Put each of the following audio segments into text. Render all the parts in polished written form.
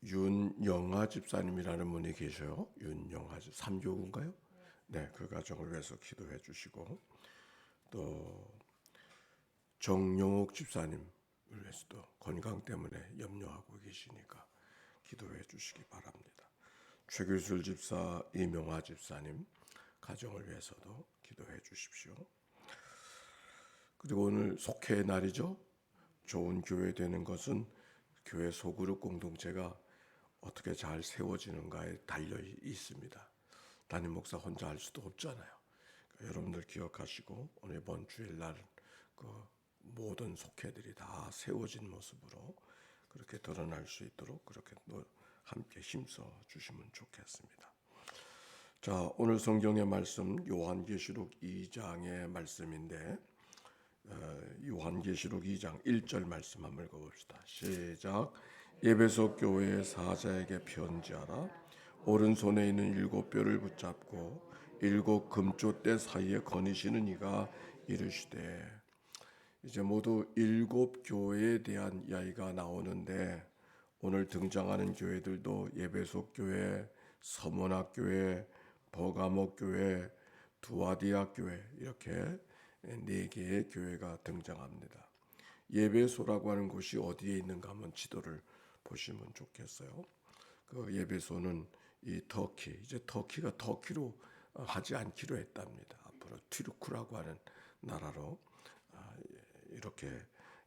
윤영아 집사님이라는 분이 계셔요. 윤영아 집 3교구인가요? 네, 그 가정을 위해서 기도해 주시고 또 정용옥 집사님을 위해서도 건강 때문에 염려하고 계시니까 기도해 주시기 바랍니다. 최규술 집사, 이명화 집사님 가정을 위해서도 기도해 주십시오. 그리고 오늘 속회의 날이죠. 좋은 교회 되는 것은 교회 소그룹 공동체가 어떻게 잘 세워지는가에 달려 있습니다. 담임 목사 혼자 할 수도 없잖아요. 그러니까 여러분들 기억하시고 오늘 이번 주일날 그 모든 속회들이 다 세워진 모습으로 그렇게 드러날 수 있도록 그렇게 함께 힘써 주시면 좋겠습니다. 자, 오늘 성경의 말씀 요한계시록 2장의 말씀인데 요한계시록 2장 1절 말씀 한번 읽어봅시다. 시작. 에베소 교회의 사자에게 편지하라. 오른손에 있는 7뼈를 붙잡고 7 금조대 사이에 거니시는 이가 이르시되. 이제 모두 7 교회에 대한 이야기가 나오는데 오늘 등장하는 교회들도 에베소 교회, 서문학 교회, 버가모 교회, 두아디아 교회 이렇게 4개의 교회가 등장합니다. 예배소라고 하는 곳이 어디에 있는가 한번 지도를 보시면 좋겠어요. 그 예배소는 이 터키, 이제 터키가 터키로 하지 않기로 했답니다. 앞으로 튀르크라고 하는 나라로 이렇게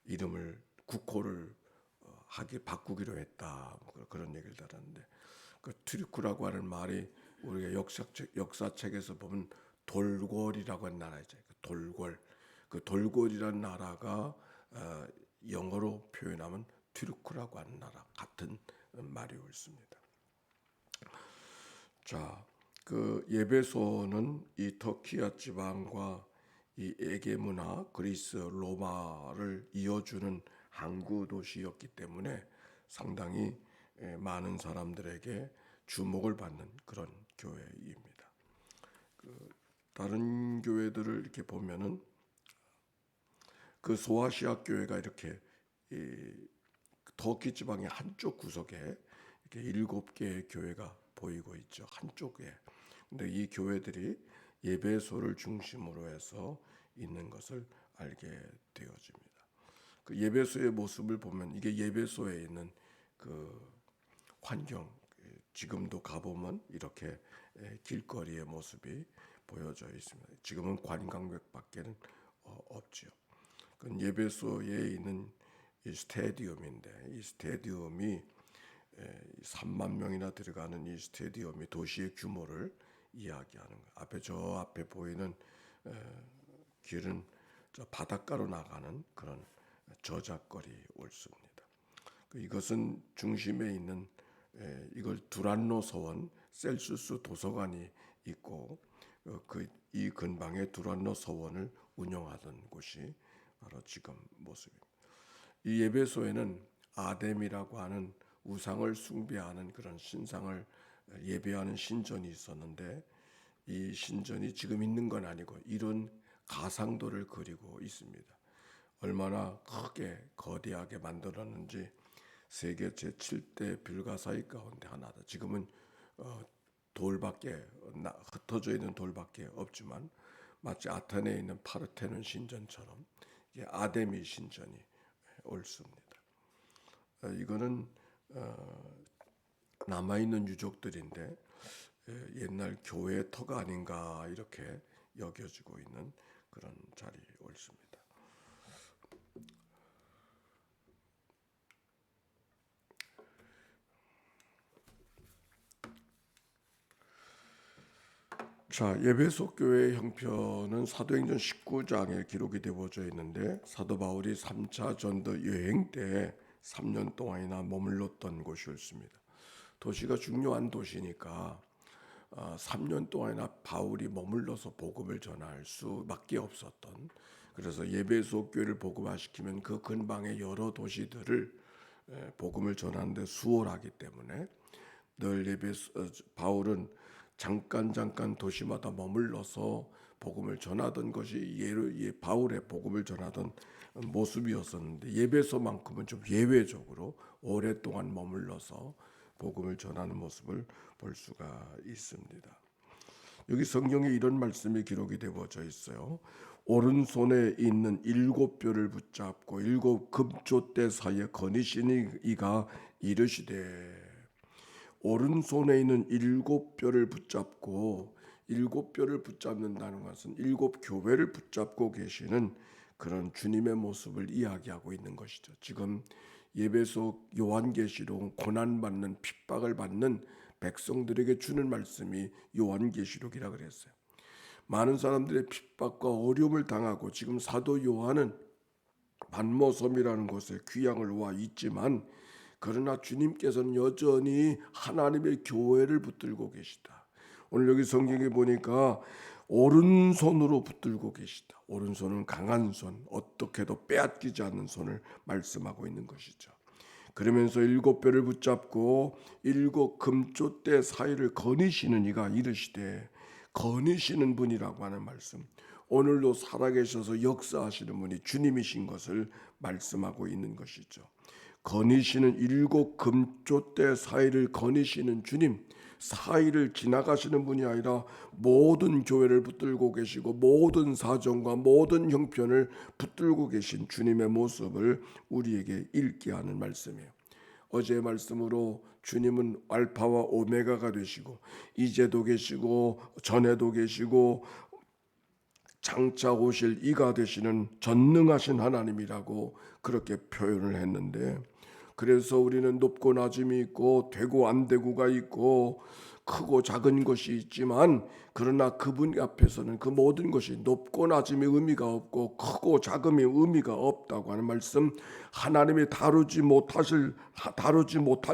이름을 국호를 바꾸기로 했다. 그런 얘기를 들었는데 그 튀르크라고 하는 말이 우리가 역사책에서 보면 돌궐이라고 하는 나라이죠. 그 돌궐이라는 나라가 영어로 표현하면 튀르크라고 하는 나라 같은 말이 옳습니다. 자, 그 예배소는 이 터키아 지방과 이 에게 문화, 그리스, 로마를 이어주는 항구 도시였기 때문에 상당히 많은 사람들에게 주목을 받는 그런 교회입니다. 다른 교회들을 이렇게 보면은 그 소아시아 교회가 이렇게 터키 지방의 한쪽 구석에 이렇게 7개의 교회가 보이고 있죠. 한쪽에. 근데 이 교회들이 예배소를 중심으로 해서 있는 것을 알게 되어집니다. 그 예배소의 모습을 보면 이게 예배소에 있는 그 환경, 지금도 가보면 이렇게 길거리의 모습이 보여져 있습니다. 지금은 관광객밖에는 없지요. 그 예배소에 있는 이 스테디움인데 이 스테디움이 3만 명이나 들어가는 이 스테디움이 도시의 규모를 이야기하는 거예요. 앞에 보이는 길은 저 바닷가로 나가는 그런 저작거리 옳습니다. 이것은 중심에 있는 이걸 두란노 서원 셀수스 도서관이 있고 이 근방에 두란노 서원을 운영하던 곳이 바로 지금 모습입니다. 이 예배소에는 아뎀이라고 하는 우상을 숭배하는 그런 신상을 예배하는 신전이 있었는데 이 신전이 지금 있는 건 아니고 이런 가상도를 그리고 있습니다. 얼마나 크게 거대하게 만들었는지 세계 제7대 불가사의 가운데 하나다. 지금은 돌밖에 흩어져 있는 돌밖에 없지만 마치 아테네에 있는 파르테논 신전처럼 이게 아데미 신전이 옳습니다. 이거는 남아있는 유적들인데 옛날 교회의 터가 아닌가 이렇게 여겨지고 있는 그런 자리 옳습니다. 자, 예배소 교회의 형편은 사도행전 19장에 기록이 되어져 있는데 사도 바울이 3차 전도 여행 때 3년 동안이나 머물렀던 곳이었습니다. 도시가 중요한 도시니까 3년 동안이나 바울이 머물러서 복음을 전할 수밖에 없었던, 그래서 예배소 교회를 복음화시키면 그 근방의 여러 도시들을 복음을 전하는데 수월하기 때문에 늘 바울은 잠깐 도시마다 머물러서 복음을 전하던 것이 바울의 복음을 전하던 모습이었었는데 예배소만큼은 좀 예외적으로 오랫동안 머물러서 복음을 전하는 모습을 볼 수가 있습니다. 여기 성경에 이런 말씀이 기록이 되어져 있어요. 오른손에 있는 7뼈를 붙잡고 7 금조대 사이에 거니시니 이가 이르시되. 오른손에 있는 7뼈를 붙잡고 7뼈를 붙잡는다는 것은 7교회를 붙잡고 계시는 그런 주님의 모습을 이야기하고 있는 것이죠. 지금 예배소 요한계시록 고난받는 핍박을 받는 백성들에게 주는 말씀이 요한계시록이라 그랬어요. 많은 사람들의 핍박과 어려움을 당하고 지금 사도 요한은 반모섬이라는 곳에 귀향을 와 있지만 그러나 주님께서는 여전히 하나님의 교회를 붙들고 계시다. 오늘 여기 성경에 보니까 오른손으로 붙들고 계시다. 오른손은 강한 손, 어떻게도 빼앗기지 않는 손을 말씀하고 있는 것이죠. 그러면서 7뼈를 붙잡고 7 금조대 사이를 거니시는 이가 이르시되. 거니시는 분이라고 하는 말씀, 오늘도 살아계셔서 역사하시는 분이 주님이신 것을 말씀하고 있는 것이죠. 거니시는 7 금조대 사이를 거니시는 주님, 사이를 지나가시는 분이 아니라 모든 교회를 붙들고 계시고 모든 사정과 모든 형편을 붙들고 계신 주님의 모습을 우리에게 읽게 하는 말씀이에요. 어제의 말씀으로 주님은 알파와 오메가가 되시고 이제도 계시고 전에도 계시고 장차 오실 이가 되시는 전능하신 하나님이라고 그렇게 표현을 했는데, 그래서 우리는 높고 낮음이 있고 되고 안 되고가 있고 크고 작은 것이 있지만 그러나 그분 앞에서는 그 모든 것이 높고 낮음이 의미가 없고 크고 작음이 의미가 없다고 하는 말씀, 하나님이 다루지 못할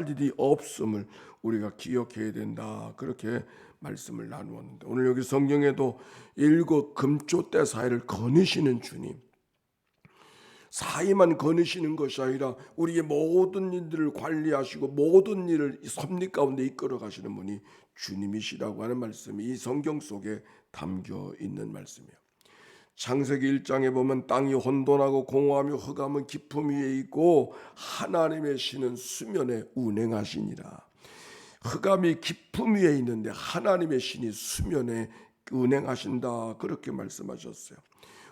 일이 없음을 우리가 기억해야 된다, 그렇게 말씀을 나누었는데, 오늘 여기 성경에도 7 금조대 사이를 거니시는 주님, 사이만 거느시는 것이 아니라 우리의 모든 일들을 관리하시고 모든 일을 섭리 가운데 이끌어 가시는 분이 주님이시라고 하는 말씀이 이 성경 속에 담겨 있는 말씀이에요. 창세기 1장에 보면 땅이 혼돈하고 공허하며 흑암은 깊음 위에 있고 하나님의 신은 수면에 운행하시니라. 흑암이 깊음 위에 있는데 하나님의 신이 수면에 운행하신다, 그렇게 말씀하셨어요.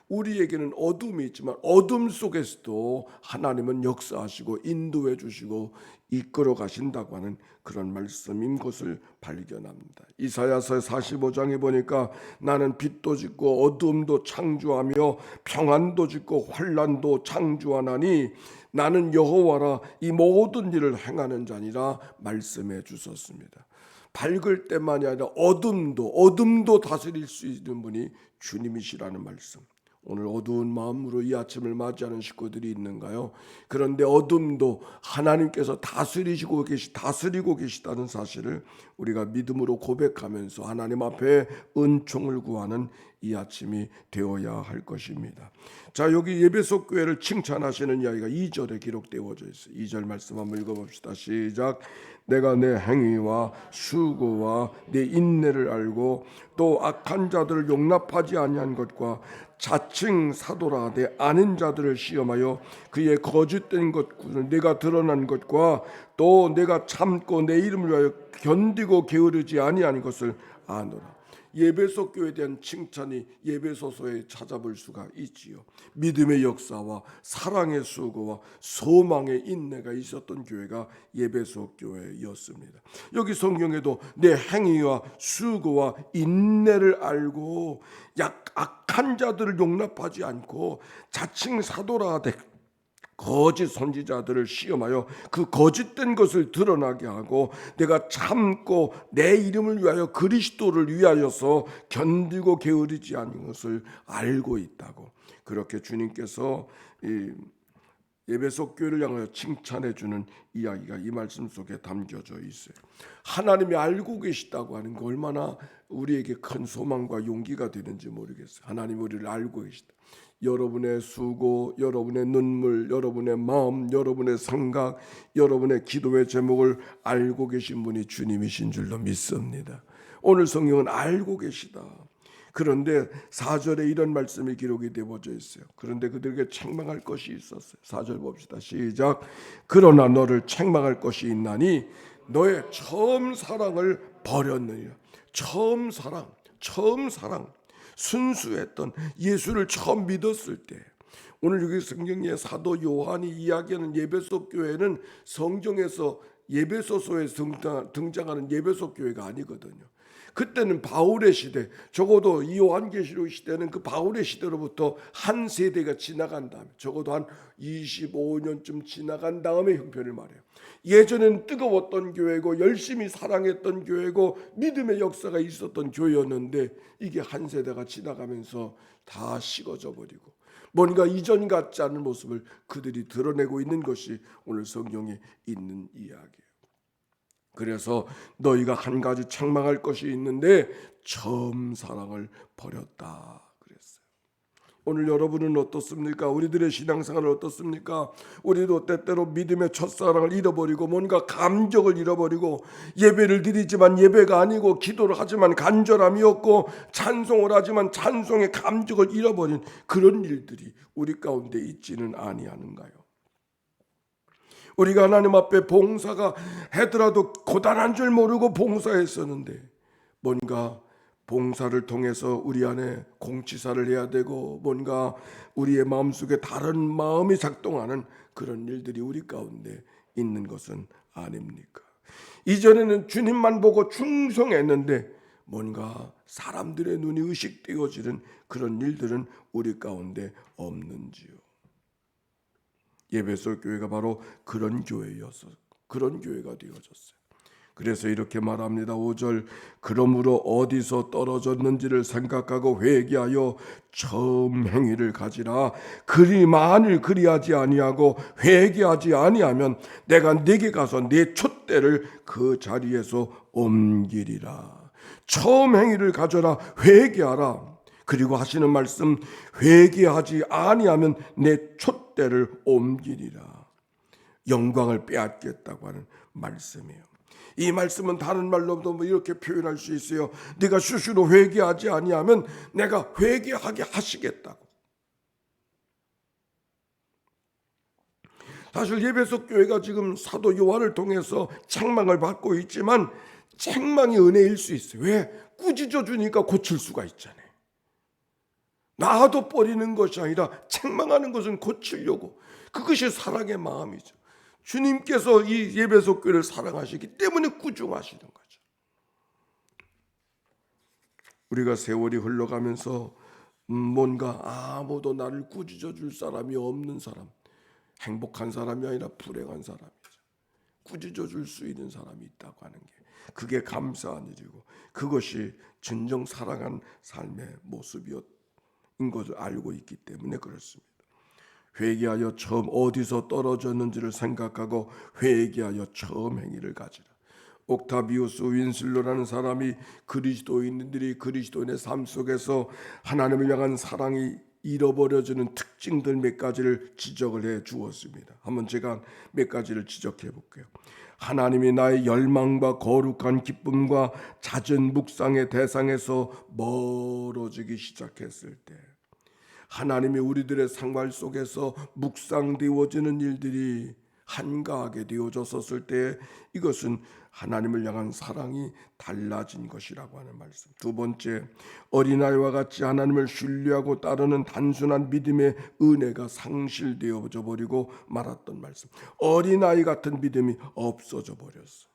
우리에게는 어둠이 있지만 어둠 속에서도 하나님은 역사하시고 인도해 주시고 이끌어 가신다고 하는 그런 말씀인 것을 발견합니다. 이사야서 45장에 보니까 나는 빛도 짓고 어둠도 창조하며 평안도 짓고 환난도 창조하나니 나는 여호와라 이 모든 일을 행하는 자니라 말씀해 주셨습니다. 밝을 때만이 아니라 어둠도 다스릴 수 있는 분이 주님이시라는 말씀. 오늘 어두운 마음으로 이 아침을 맞이하는 식구들이 있는가요? 그런데 어둠도 하나님께서 다스리고 계시다는 사실을 우리가 믿음으로 고백하면서 하나님 앞에 은총을 구하는 이 아침이 되어야 할 것입니다. 자, 여기 예배소 교회를 칭찬하시는 이야기가 2절에 기록되어져 있어요. 2절 말씀 한번 읽어봅시다. 시작. 내가 내 행위와 수고와 내 인내를 알고 또 악한 자들을 용납하지 아니한 것과 자칭 사도라 내 아는 자들을 시험하여 그의 거짓된 것을 내가 드러난 것과 또 내가 참고 내 이름을 위하여 견디고 게으르지 아니한 것을 아노라. 예배소 교회에 대한 칭찬이 예배소서에 찾아볼 수가 있지요. 믿음의 역사와 사랑의 수고와 소망의 인내가 있었던 교회가 예배소 교회였습니다. 여기 성경에도 내 행위와 수고와 인내를 알고 악한 자들을 용납하지 않고 자칭 사도라 거짓 선지자들을 시험하여 그 거짓된 것을 드러나게 하고 내가 참고 내 이름을 위하여 그리스도를 위하여서 견디고 게으르지 않은 것을 알고 있다고, 그렇게 주님께서 이 예배소 교회를 향하여 칭찬해 주는 이야기가 이 말씀 속에 담겨져 있어요. 하나님이 알고 계시다고 하는 거 얼마나 우리에게 큰 소망과 용기가 되는지 모르겠어요. 하나님 우리를 알고 계시다. 여러분의 수고, 여러분의 눈물, 여러분의 마음, 여러분의 생각, 여러분의 기도의 제목을 알고 계신 분이 주님이신 줄로 믿습니다. 오늘 성경은 알고 계시다. 그런데 4절에 이런 말씀이 기록이 되어져 있어요. 그런데 그들에게 책망할 것이 있었어요. 4절 봅시다. 시작. 그러나 너를 책망할 것이 있나니 너의 처음 사랑을 버렸느니라. 처음 사랑, 순수했던 예수를 처음 믿었을 때, 오늘 여기 성경에 사도 요한이 이야기하는 예배소 교회는 성경에서 예배소서에 등장하는 예배소 교회가 아니거든요. 그때는 바울의 시대, 적어도 이 요한계시록 시대는 그 바울의 시대로부터 한 세대가 지나간 다음에, 적어도 한 25년쯤 지나간 다음에 형편을 말해요. 예전에는 뜨거웠던 교회고 열심히 사랑했던 교회고 믿음의 역사가 있었던 교회였는데, 이게 한 세대가 지나가면서 다 식어져 버리고 뭔가 이전 같지 않은 모습을 그들이 드러내고 있는 것이 오늘 성경에 있는 이야기예요. 그래서 너희가 한 가지 책망할 것이 있는데 처음 사랑을 버렸다 그랬어요. 오늘 여러분은 어떻습니까? 우리들의 신앙생활은 어떻습니까? 우리도 때때로 믿음의 첫사랑을 잃어버리고 뭔가 감격을 잃어버리고 예배를 드리지만 예배가 아니고 기도를 하지만 간절함이 없고 찬송을 하지만 찬송의 감격을 잃어버린 그런 일들이 우리 가운데 있지는 아니하는가요? 우리가 하나님 앞에 봉사가 하더라도 고단한 줄 모르고 봉사했었는데 뭔가 봉사를 통해서 우리 안에 공치사를 해야 되고 뭔가 우리의 마음속에 다른 마음이 작동하는 그런 일들이 우리 가운데 있는 것은 아닙니까? 이전에는 주님만 보고 충성했는데 뭔가 사람들의 눈이 의식되어지는 그런 일들은 우리 가운데 없는지요? 예배소 교회가 바로 그런 교회여서 그런 교회가 되어졌어요. 그래서 이렇게 말합니다. 5절, 그러므로 어디서 떨어졌는지를 생각하고 회개하여 처음 행위를 가지라. 그리 만일 그리하지 아니하고 회개하지 아니하면 내가 네게 가서 네 촛대를 그 자리에서 옮기리라. 처음 행위를 가져라. 회개하라. 그리고 하시는 말씀, 회개하지 아니하면 내 촛대를 옮기리라. 영광을 빼앗겠다고 하는 말씀이에요. 이 말씀은 다른 말로도 이렇게 표현할 수 있어요. 네가 스스로 회개하지 아니하면 내가 회개하게 하시겠다고. 사실 예배소 교회가 지금 사도 요한을 통해서 책망을 받고 있지만 책망이 은혜일 수 있어요. 왜? 꾸짖어 주니까 고칠 수가 있잖아요. 놔둬 버리는 것이 아니라 책망하는 것은 고치려고. 그것이 사랑의 마음이죠. 주님께서 이 예배소 교회를 사랑하시기 때문에 꾸중하시는 거죠. 우리가 세월이 흘러가면서 뭔가 아무도 나를 꾸짖어 줄 사람이 없는 사람, 행복한 사람이 아니라 불행한 사람이죠. 꾸짖어 줄 수 있는 사람이 있다고 하는 게 그게 감사한 일이고 그것이 진정 사랑한 삶의 모습이었던 것을 알고 있기 때문에 그렇습니다. 회개하여 처음 어디서 떨어졌는지를 생각하고 회개하여 처음 행위를 가지라. 옥타비우스 윈슬로라는 사람이 그리스도인들이 그리스도인의 삶 속에서 하나님을 향한 사랑이 잃어버려지는 특징들 몇 가지를 지적을 해 주었습니다. 한번 제가 몇 가지를 지적해 볼게요. 하나님이 나의 열망과 거룩한 기쁨과 잦은 묵상의 대상에서 멀어지기 시작했을 때, 하나님이 우리들의 생활 속에서 묵상되어지는 일들이 한가하게 되어졌었을 때 이것은 하나님을 향한 사랑이 달라진 것이라고 하는 말씀. 두 번째, 어린아이와 같이 하나님을 신뢰하고 따르는 단순한 믿음의 은혜가 상실되어져 버리고 말았던 말씀. 어린아이 같은 믿음이 없어져 버렸어.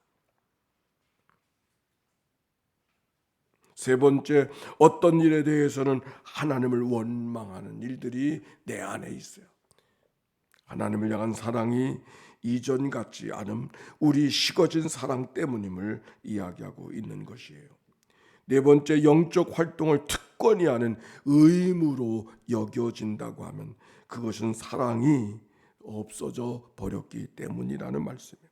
세 번째, 어떤 일에 대해서는 하나님을 원망하는 일들이 내 안에 있어요. 하나님을 향한 사랑이 이전 같지 않음, 우리 식어진 사랑 때문임을 이야기하고 있는 것이에요. 네 번째, 영적 활동을 특권히 하는 의무로 여겨진다고 하면 그것은 사랑이 없어져 버렸기 때문이라는 말씀이에요.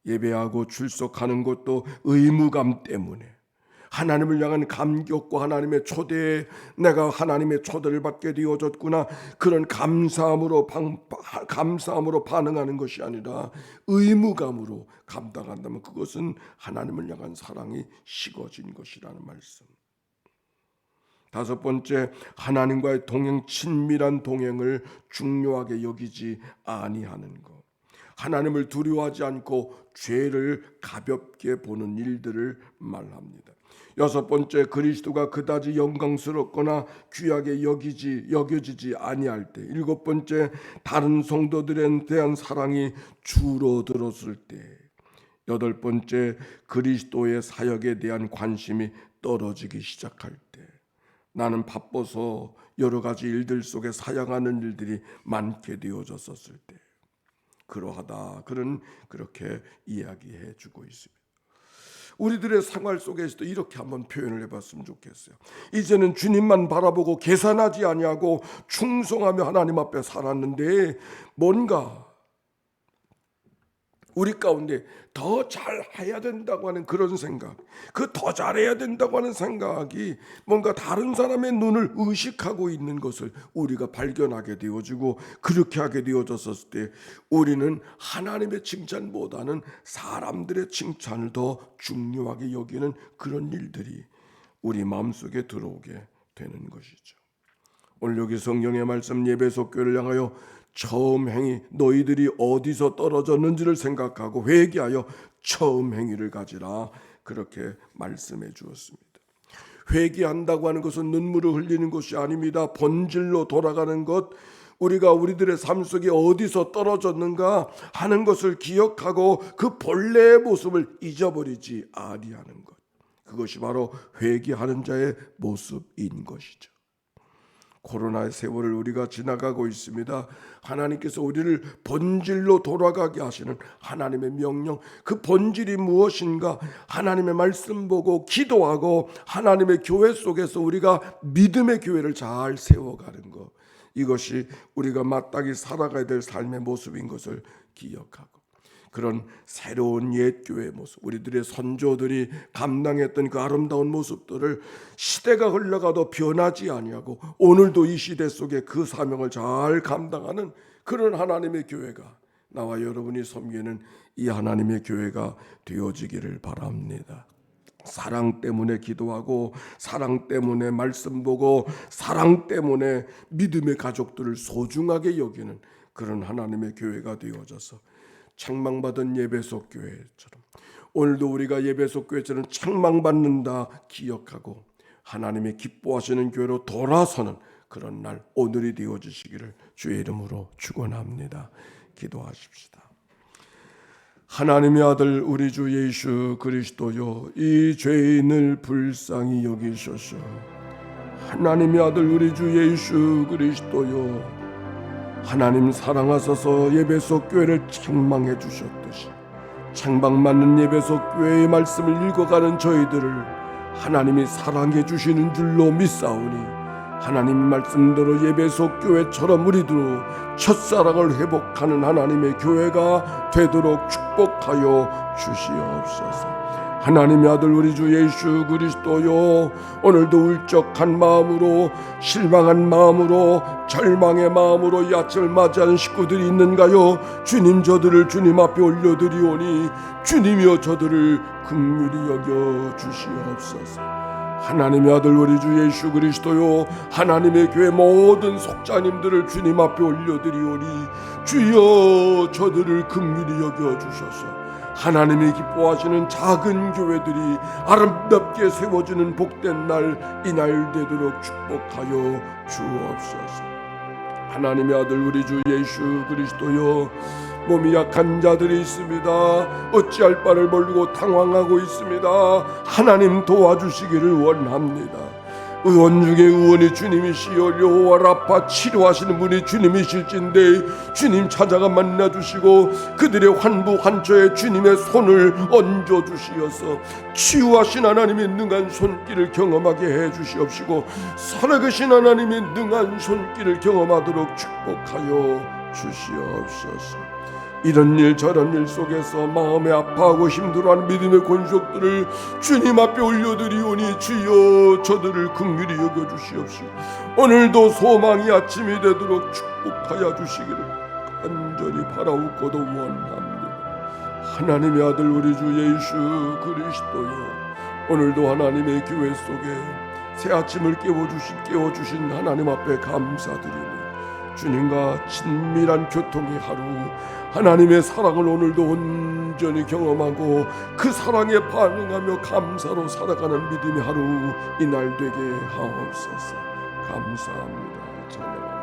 예배하고 출석하는 것도 의무감 때문에, 하나님을 향한 감격과 하나님의 초대에 내가 하나님의 초대를 받게 되어졌구나, 그런 감사함으로 반응하는 것이 아니라 의무감으로 감당한다면 그것은 하나님을 향한 사랑이 식어진 것이라는 말씀. 다섯 번째, 하나님과의 동행, 친밀한 동행을 중요하게 여기지 아니하는 것. 하나님을 두려워하지 않고 죄를 가볍게 보는 일들을 말합니다. 여섯 번째, 그리스도가 그다지 영광스럽거나 귀하게 여겨지지 아니할 때. 일곱 번째, 다른 성도들에 대한 사랑이 줄어들었을 때. 여덟 번째, 그리스도의 사역에 대한 관심이 떨어지기 시작할 때. 나는 바빠서 여러 가지 일들 속에 사역하는 일들이 많게 되어졌었을 때. 그러하다, 그는 그렇게 이야기해 주고 있습니다. 우리들의 생활 속에서도 이렇게 한번 표현을 해봤으면 좋겠어요. 이제는 주님만 바라보고 계산하지 아니하고 충성하며 하나님 앞에 살았는데, 뭔가 우리 가운데 더 잘해야 된다고 하는 그런 생각, 그 더 잘해야 된다고 하는 생각이 뭔가 다른 사람의 눈을 의식하고 있는 것을 우리가 발견하게 되어지고, 그렇게 하게 되어졌을 때 우리는 하나님의 칭찬보다는 사람들의 칭찬을 더 중요하게 여기는 그런 일들이 우리 마음속에 들어오게 되는 것이죠. 오늘 여기 성경의 말씀, 예배소 교회를 향하여 처음 행위, 너희들이 어디서 떨어졌는지를 생각하고 회개하여 처음 행위를 가지라, 그렇게 말씀해 주었습니다. 회개한다고 하는 것은 눈물을 흘리는 것이 아닙니다. 본질로 돌아가는 것, 우리가 우리들의 삶 속에 어디서 떨어졌는가 하는 것을 기억하고 그 본래의 모습을 잊어버리지 아니하는 것, 그것이 바로 회개하는 자의 모습인 것이죠. 코로나의 세월을 우리가 지나가고 있습니다. 하나님께서 우리를 본질로 돌아가게 하시는 하나님의 명령, 그 본질이 무엇인가, 하나님의 말씀 보고 기도하고 하나님의 교회 속에서 우리가 믿음의 교회를 잘 세워가는 것, 이것이 우리가 마땅히 살아가야 될 삶의 모습인 것을 기억하고, 그런 새로운 옛 교회의 모습, 우리들의 선조들이 감당했던 그 아름다운 모습들을 시대가 흘러가도 변하지 아니하고 오늘도 이 시대 속에 그 사명을 잘 감당하는 그런 하나님의 교회가, 나와 여러분이 섬기는 이 하나님의 교회가 되어지기를 바랍니다. 사랑 때문에 기도하고, 사랑 때문에 말씀 보고, 사랑 때문에 믿음의 가족들을 소중하게 여기는 그런 하나님의 교회가 되어져서 책망받은 예배소 교회처럼, 오늘도 우리가 예배소 교회처럼 책망받는다 기억하고 하나님이 기뻐하시는 교회로 돌아서는 그런 날 오늘이 되어주시기를 주의 이름으로 축원합니다. 기도하십시다. 하나님의 아들 우리 주 예수 그리스도여, 이 죄인을 불쌍히 여기소서. 하나님의 아들 우리 주 예수 그리스도여, 하나님 사랑하셔서 예배소 교회를 책망해 주셨듯이 책망받는 예배소 교회의 말씀을 읽어가는 저희들을 하나님이 사랑해 주시는 줄로 믿사오니, 하나님 말씀대로 예배소 교회처럼 우리도 첫사랑을 회복하는 하나님의 교회가 되도록 축복하여 주시옵소서. 하나님의 아들 우리 주 예수 그리스도여, 오늘도 울적한 마음으로, 실망한 마음으로, 절망의 마음으로 이 아침을 맞이하는 식구들이 있는가요? 주님, 저들을 주님 앞에 올려드리오니 주님이여 저들을 긍휼히 여겨 주시옵소서. 하나님의 아들 우리 주 예수 그리스도여, 하나님의 교회 모든 속자님들을 주님 앞에 올려드리오니 주여 저들을 긍휼히 여겨 주셔서 하나님이 기뻐하시는 작은 교회들이 아름답게 세워지는 복된 날, 이날 되도록 축복하여 주옵소서. 하나님의 아들 우리 주 예수 그리스도여, 몸이 약한 자들이 있습니다. 어찌할 바를 모르고 당황하고 있습니다. 하나님 도와주시기를 원합니다. 의원 중에 의원이 주님이시여, 여호와 라파 치료하시는 분이 주님이실진데 주님 찾아가 만나주시고 그들의 환부 환처에 주님의 손을 얹어주시어서 치유하신 하나님의 능한 손길을 경험하게 해주시옵시고, 살아계신 하나님의 능한 손길을 경험하도록 축복하여 주시옵소서. 이런 일 저런 일 속에서 마음에 아파하고 힘들어하는 믿음의 권속들을 주님 앞에 올려드리오니 주여 저들을 긍휼히 여겨주시옵시고 오늘도 소망이 아침이 되도록 축복하여 주시기를 간절히 바라옵고도 원합니다. 하나님의 아들 우리 주 예수 그리스도여, 오늘도 하나님의 교회 속에 새 아침을 깨워주신 하나님 앞에 감사드리며 주님과 친밀한 교통의 하루, 하나님의 사랑을 오늘도 온전히 경험하고 그 사랑에 반응하며 감사로 살아가는 믿음의 하루 이날 되게 하옵소서. 감사합니다. 찬양합니다.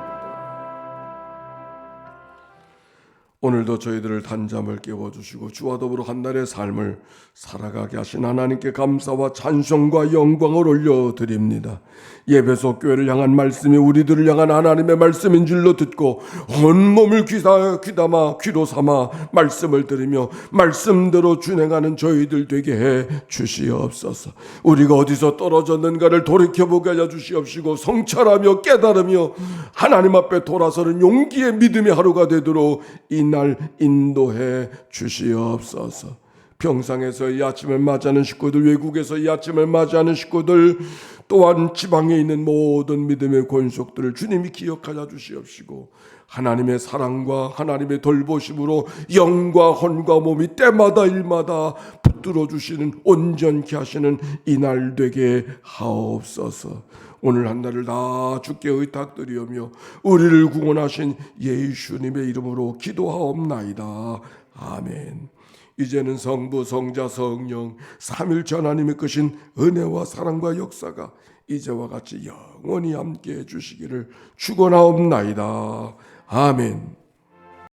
오늘도 저희들을 단잠을 깨워주시고 주와 더불어 한 날의 삶을 살아가게 하신 하나님께 감사와 찬송과 영광을 올려드립니다. 예배소 교회를 향한 말씀이 우리들을 향한 하나님의 말씀인 줄로 듣고 온몸을 귀담아 귀로 삼아 말씀을 들으며 말씀대로 준행하는 저희들 되게 해 주시옵소서. 우리가 어디서 떨어졌는가를 돌이켜보게 하여 주시옵시고 성찰하며 깨달으며 하나님 앞에 돌아서는 용기의 믿음의 하루가 되도록 이날 인도해 주시옵소서. 평상에서 이 아침을 맞이하는 식구들, 외국에서 이 아침을 맞이하는 식구들, 또한 지방에 있는 모든 믿음의 권속들을 주님이 기억하여 주시옵시고 하나님의 사랑과 하나님의 돌보심으로 영과 혼과 몸이 때마다 일마다 붙들어 주시는 온전케 하시는 이날 되게 하옵소서. 오늘 한 날을 다 주께 의탁드리오며 우리를 구원하신 예수님의 이름으로 기도하옵나이다. 아멘. 이제는 성부, 성자, 성령 삼일체 하나님의 크신 은혜와 사랑과 역사가 이제와 같이 영원히 함께해 주시기를 축원하옵나이다. 아멘.